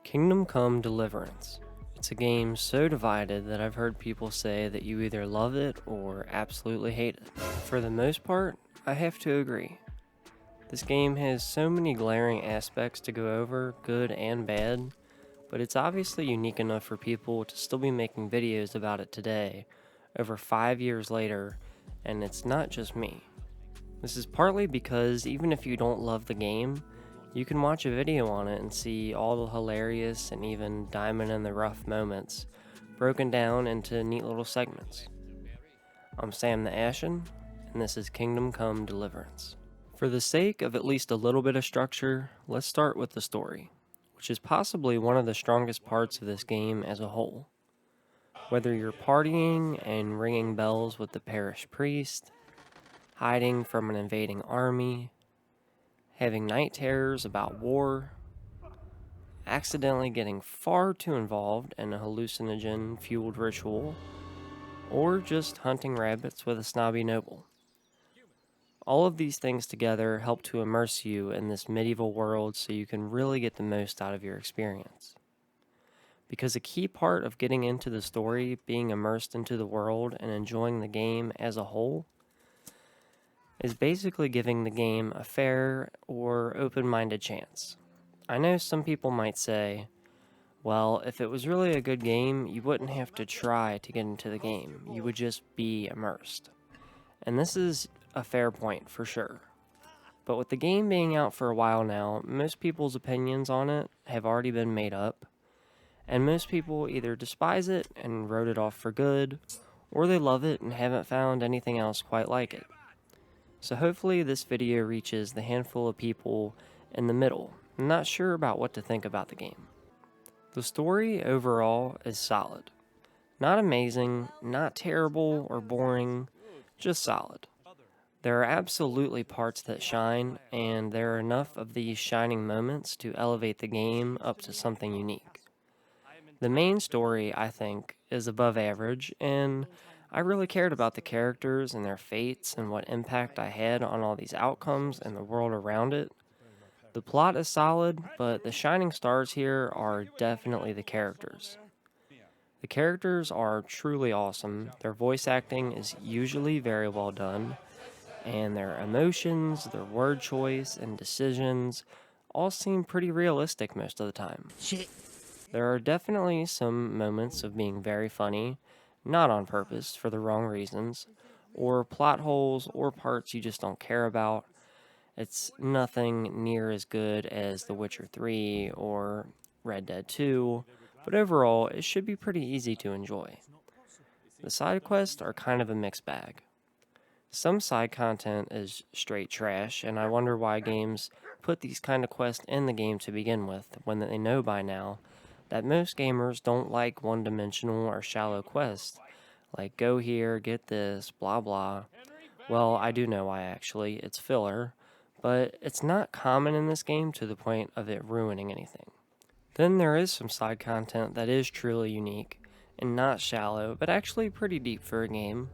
Kingdom Come Deliverance. It's a game so divided that I've heard people say that you either love it or absolutely hate it. For the most part, I have to agree. This game has so many glaring aspects to go over, good and bad, but it's obviously unique enough for people to still be making videos about it today, over 5 years later, and it's not just me. This is partly because even if you don't love the game, you can watch a video on it and see all the hilarious and even diamond in the rough moments broken down into neat little segments. I'm Sam the Ashen, and this is Kingdom Come Deliverance. For the sake of at least a little bit of structure, let's start with the story, which is possibly one of the strongest parts of this game as a whole. Whether you're partying and ringing bells with the parish priest, hiding from an invading army, having night terrors about war, accidentally getting far too involved in a hallucinogen-fueled ritual, or just hunting rabbits with a snobby noble. All of these things together help to immerse you in this medieval world so you can really get the most out of your experience. Because a key part of getting into the story, being immersed into the world, and enjoying the game as a whole is basically giving the game a fair or open-minded chance. I know some people might say, well, if it was really a good game, you wouldn't have to try to get into the game. You would just be immersed. And this is a fair point for sure. But with the game being out for a while now, most people's opinions on it have already been made up. And most people either despise it and wrote it off for good, or they love it and haven't found anything else quite like it. So hopefully this video reaches the handful of people in the middle, not sure about what to think about the game. The story overall is solid. Not amazing, not terrible or boring, just solid. There are absolutely parts that shine, and there are enough of these shining moments to elevate the game up to something unique. The main story, I think, is above average, and I really cared about the characters and their fates and what impact I had on all these outcomes and the world around it. The plot is solid, but the shining stars here are definitely the characters. The characters are truly awesome, their voice acting is usually very well done, and their emotions, their word choice, and decisions all seem pretty realistic most of the time. There are definitely some moments of being very funny, not on purpose, for the wrong reasons, or plot holes or parts you just don't care about. It's nothing near as good as The Witcher 3 or Red Dead 2, but overall, it should be pretty easy to enjoy. The side quests are kind of a mixed bag. Some side content is straight trash, and I wonder why games put these kind of quests in the game to begin with, when they know by now that most gamers don't like one-dimensional or shallow quests, like go here, get this, blah blah. Well, I do know why actually, it's filler, but it's not common in this game to the point of it ruining anything. Then there is some side content that is truly unique, and not shallow, but actually pretty deep for a game,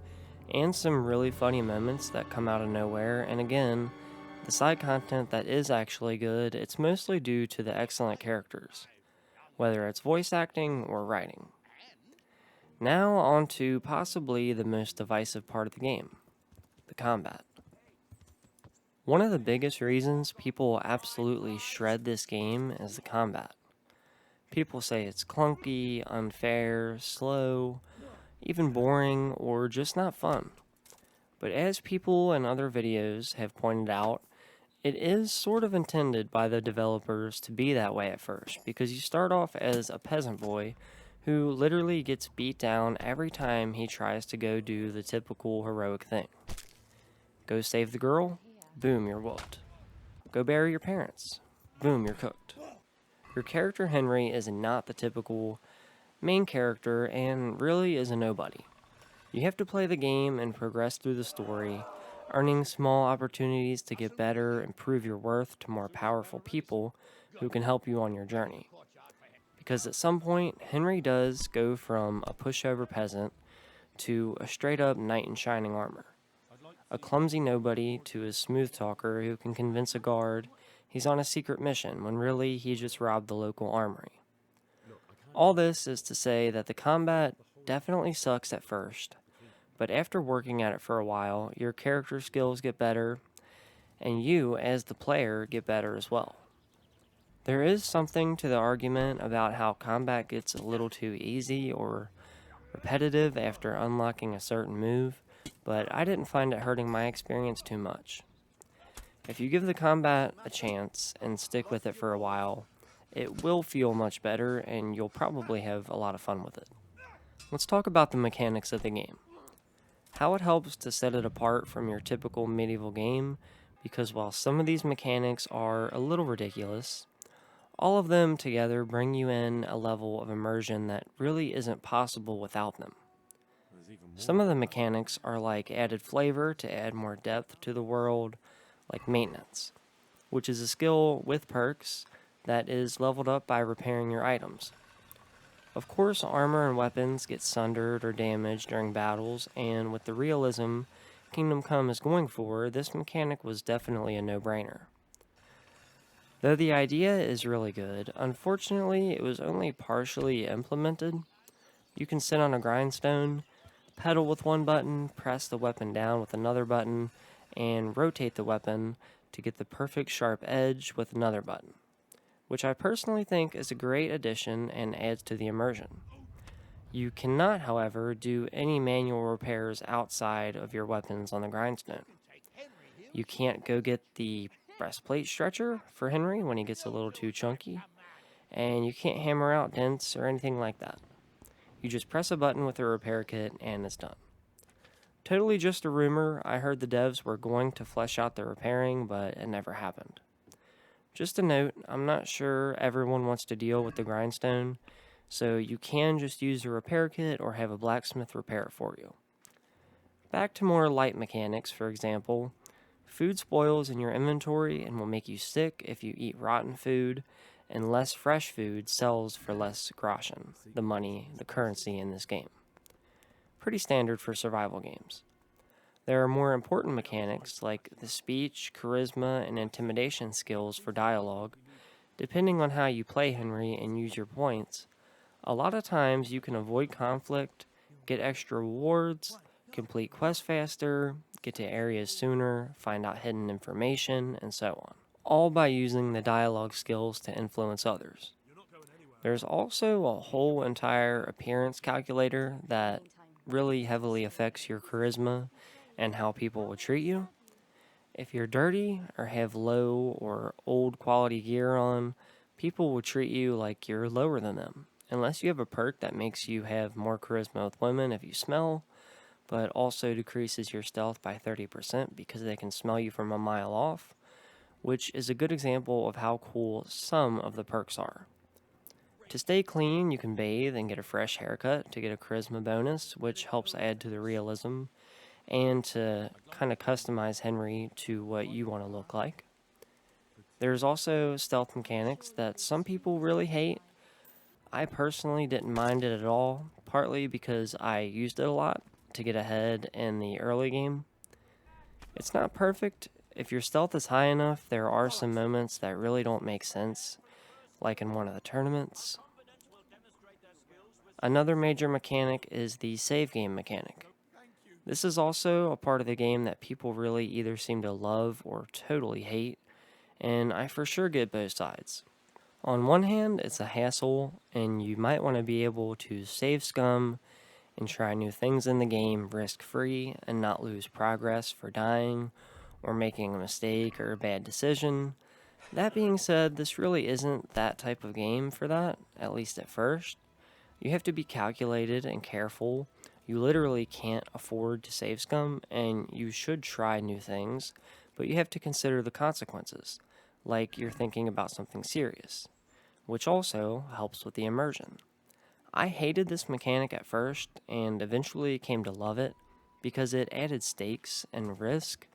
and some really funny moments that come out of nowhere, and again, the side content that is actually good, it's mostly due to the excellent characters, whether it's voice acting or writing. Now on to possibly the most divisive part of the game, the combat. One of the biggest reasons people absolutely shred this game is the combat. People say it's clunky, unfair, slow, even boring, or just not fun. But as people in other videos have pointed out, it is sort of intended by the developers to be that way at first, because you start off as a peasant boy who literally gets beat down every time he tries to go do the typical heroic thing. Go save the girl? Boom, you're whooped. Go bury your parents? Boom, you're cooked. Your character Henry is not the typical main character and really is a nobody. You have to play the game and progress through the story, earning small opportunities to get better and prove your worth to more powerful people who can help you on your journey. Because at some point, Henry does go from a pushover peasant to a straight-up knight in shining armor. A clumsy nobody to a smooth talker who can convince a guard he's on a secret mission when really he just robbed the local armory. All this is to say that the combat definitely sucks at first, but after working at it for a while, your character skills get better, and you, as the player, get better as well. There is something to the argument about how combat gets a little too easy or repetitive after unlocking a certain move, but I didn't find it hurting my experience too much. If you give the combat a chance and stick with it for a while, it will feel much better and you'll probably have a lot of fun with it. Let's talk about the mechanics of the game. How it helps to set it apart from your typical medieval game, because while some of these mechanics are a little ridiculous, all of them together bring you in a level of immersion that really isn't possible without them. Some of the mechanics are like added flavor to add more depth to the world, like maintenance, which is a skill with perks that is leveled up by repairing your items. Of course, armor and weapons get sundered or damaged during battles, and with the realism Kingdom Come is going for, this mechanic was definitely a no-brainer. Though the idea is really good, unfortunately it was only partially implemented. You can sit on a grindstone, pedal with one button, press the weapon down with another button, and rotate the weapon to get the perfect sharp edge with another button, which I personally think is a great addition and adds to the immersion. You cannot, however, do any manual repairs outside of your weapons on the grindstone. You can't go get the breastplate stretcher for Henry when he gets a little too chunky, and you can't hammer out dents or anything like that. You just press a button with a repair kit and it's done. Totally just a rumor. I heard the devs were going to flesh out the repairing, but it never happened. Just a note, I'm not sure everyone wants to deal with the grindstone, so you can just use a repair kit or have a blacksmith repair it for you. Back to more light mechanics, for example, food spoils in your inventory and will make you sick if you eat rotten food, and less fresh food sells for less groschen, the money, the currency in this game. Pretty standard for survival games. There are more important mechanics like the speech, charisma, and intimidation skills for dialogue. Depending on how you play Henry and use your points, a lot of times you can avoid conflict, get extra rewards, complete quests faster, get to areas sooner, find out hidden information, and so on, all by using the dialogue skills to influence others. There's also a whole entire appearance calculator that really heavily affects your charisma and how people will treat you. If you're dirty or have low or old quality gear on, people will treat you like you're lower than them, unless you have a perk that makes you have more charisma with women if you smell, but also decreases your stealth by 30% because they can smell you from a mile off, which is a good example of how cool some of the perks are. To stay clean, you can bathe and get a fresh haircut to get a charisma bonus, which helps add to the realism, and to kind of customize Henry to what you want to look like. There's also stealth mechanics that some people really hate. I personally didn't mind it at all, partly because I used it a lot to get ahead in the early game. It's not perfect. If your stealth is high enough, there are some moments that really don't make sense, like in one of the tournaments. Another major mechanic is the save game mechanic. This is also a part of the game that people really either seem to love or totally hate, and I for sure get both sides. On one hand, it's a hassle, and you might want to be able to save scum and try new things in the game risk-free and not lose progress for dying or making a mistake or a bad decision. That being said, this really isn't that type of game for that, at least at first. You have to be calculated and careful. You literally can't afford to save scum, and you should try new things, but you have to consider the consequences, like you're thinking about something serious, which also helps with the immersion. I hated this mechanic at first, and eventually came to love it, because it added stakes and risk,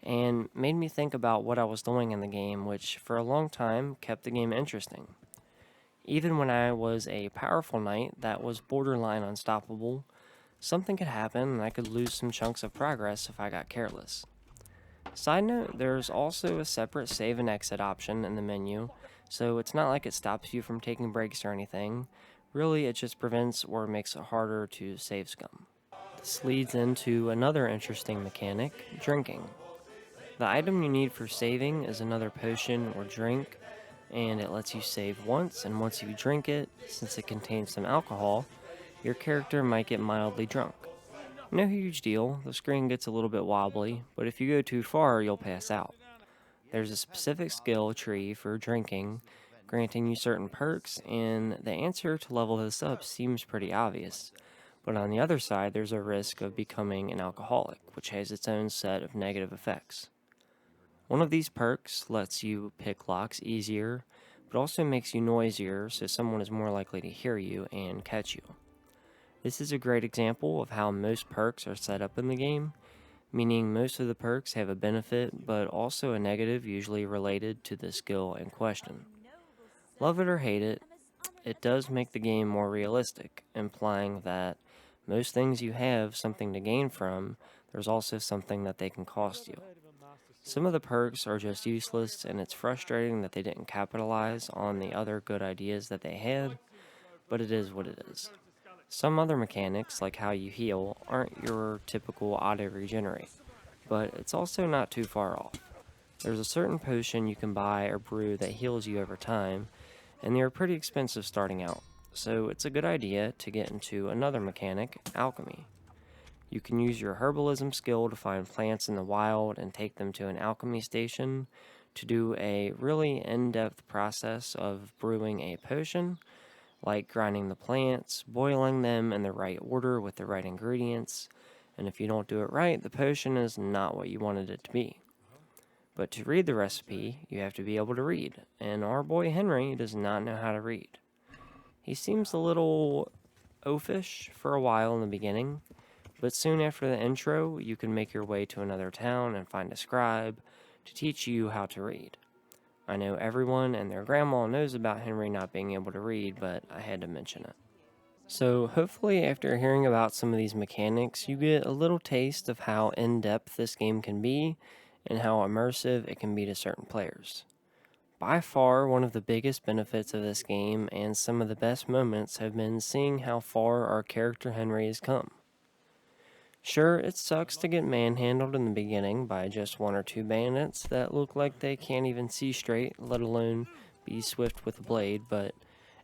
and made me think about what I was doing in the game, which for a long time kept the game interesting. Even when I was a powerful knight that was borderline unstoppable, something could happen and I could lose some chunks of progress if I got careless. Side note, there's also a separate save and exit option in the menu, so it's not like it stops you from taking breaks or anything. Really, it just prevents or makes it harder to save scum. This leads into another interesting mechanic, drinking. The item you need for saving is another potion or drink, and it lets you save once, and once you drink it, since it contains some alcohol, your character might get mildly drunk. No huge deal, the screen gets a little bit wobbly, but if you go too far, you'll pass out. There's a specific skill tree for drinking, granting you certain perks, and the answer to level this up seems pretty obvious. But on the other side, there's a risk of becoming an alcoholic, which has its own set of negative effects. One of these perks lets you pick locks easier, but also makes you noisier, so someone is more likely to hear you and catch you. This is a great example of how most perks are set up in the game, meaning most of the perks have a benefit, but also a negative usually related to the skill in question. Love it or hate it, it does make the game more realistic, implying that most things you have something to gain from, there's also something that they can cost you. Some of the perks are just useless, and it's frustrating that they didn't capitalize on the other good ideas that they had, but it is what it is. Some other mechanics, like how you heal, aren't your typical auto-regenerate, but it's also not too far off. There's a certain potion you can buy or brew that heals you over time, and they're pretty expensive starting out, so it's a good idea to get into another mechanic, alchemy. You can use your herbalism skill to find plants in the wild and take them to an alchemy station to do a really in-depth process of brewing a potion, like grinding the plants, boiling them in the right order with the right ingredients, and if you don't do it right, the potion is not what you wanted it to be. But to read the recipe, you have to be able to read, and our boy Henry does not know how to read. He seems a little oafish for a while in the beginning, but soon after the intro, you can make your way to another town and find a scribe to teach you how to read. I know everyone and their grandma knows about Henry not being able to read, but I had to mention it. So hopefully after hearing about some of these mechanics, you get a little taste of how in-depth this game can be and how immersive it can be to certain players. By far, one of the biggest benefits of this game and some of the best moments have been seeing how far our character Henry has come. Sure, it sucks to get manhandled in the beginning by just one or two bandits that look like they can't even see straight, let alone be swift with a blade, but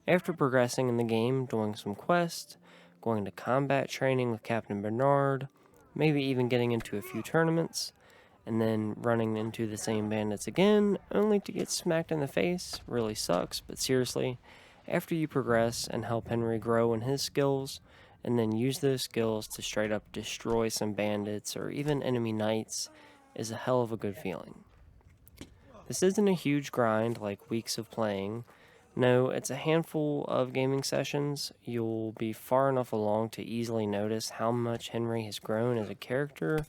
after progressing in the game, doing some quests, going to combat training with Captain Bernard, maybe even getting into a few tournaments, and then running into the same bandits again, only to get smacked in the face, really sucks, but seriously, after you progress and help Henry grow in his skills, and then use those skills to straight up destroy some bandits or even enemy knights, is a hell of a good feeling. This isn't a huge grind like weeks of playing. No, it's a handful of gaming sessions. You'll be far enough along to easily notice how much Henry has grown as a character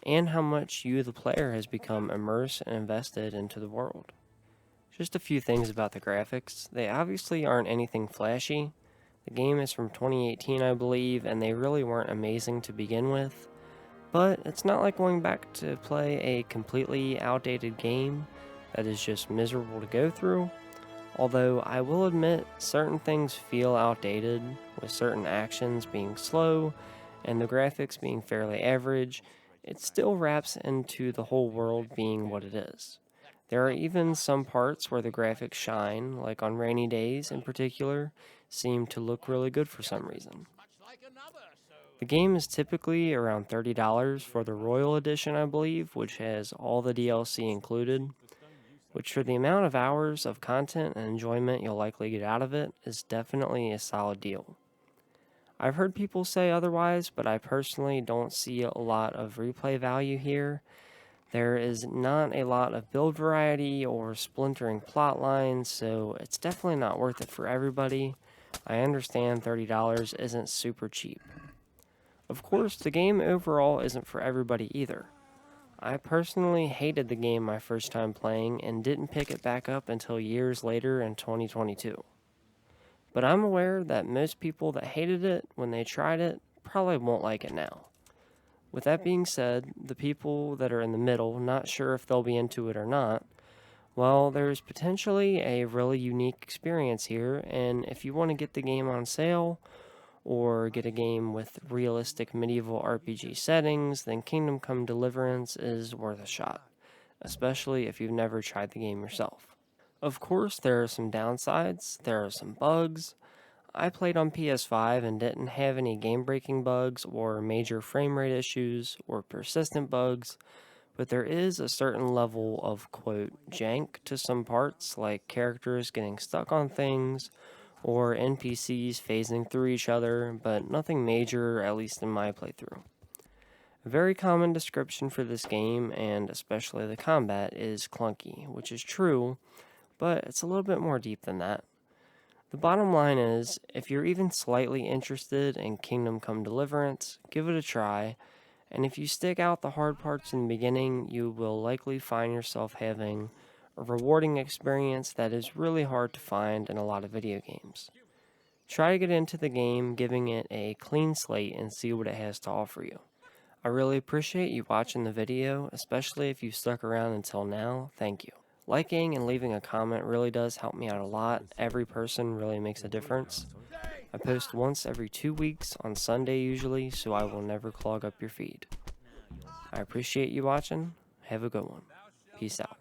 and how much you, the player, has become immersed and invested into the world. Just a few things about the graphics. They obviously aren't anything flashy. The game is from 2018, I believe, and they really weren't amazing to begin with. But it's not like going back to play a completely outdated game that is just miserable to go through. Although I will admit certain things feel outdated, with certain actions being slow and the graphics being fairly average, it still wraps into the whole world being what it is. There are even some parts where the graphics shine, like on rainy days in particular, seem to look really good for some reason. The game is typically around $30 for the Royal Edition, I believe, which has all the DLC included, which for the amount of hours of content and enjoyment you'll likely get out of it is definitely a solid deal. I've heard people say otherwise, but I personally don't see a lot of replay value here. There is not a lot of build variety or splintering plot lines, so it's definitely not worth it for everybody. I understand $30 isn't super cheap. Of course, the game overall isn't for everybody either. I personally hated the game my first time playing and didn't pick it back up until years later in 2022. But I'm aware that most people that hated it when they tried it probably won't like it now. With that being said, the people that are in the middle, not sure if they'll be into it or not, Well, there's potentially a really unique experience here, and if you want to get the game on sale or get a game with realistic medieval RPG settings, then Kingdom Come Deliverance is worth a shot, especially if you've never tried the game yourself. Of course, there are some downsides, there are some bugs. I played on PS5 and didn't have any game breaking bugs or major frame rate issues or persistent bugs, but there is a certain level of, quote, jank to some parts, like characters getting stuck on things or NPCs phasing through each other, but nothing major, at least in my playthrough. A very common description for this game, and especially the combat, is clunky, which is true, but it's a little bit more deep than that. The bottom line is, if you're even slightly interested in Kingdom Come Deliverance, give it a try, and if you stick out the hard parts in the beginning, you will likely find yourself having a rewarding experience that is really hard to find in a lot of video games. Try to get into the game, giving it a clean slate and see what it has to offer you. I really appreciate you watching the video, especially if you stuck around until now. Thank you. Liking and leaving a comment really does help me out a lot. Every person really makes a difference. I post once every 2 weeks on Sunday usually, so I will never clog up your feed. I appreciate you watching. Have a good one. Peace out.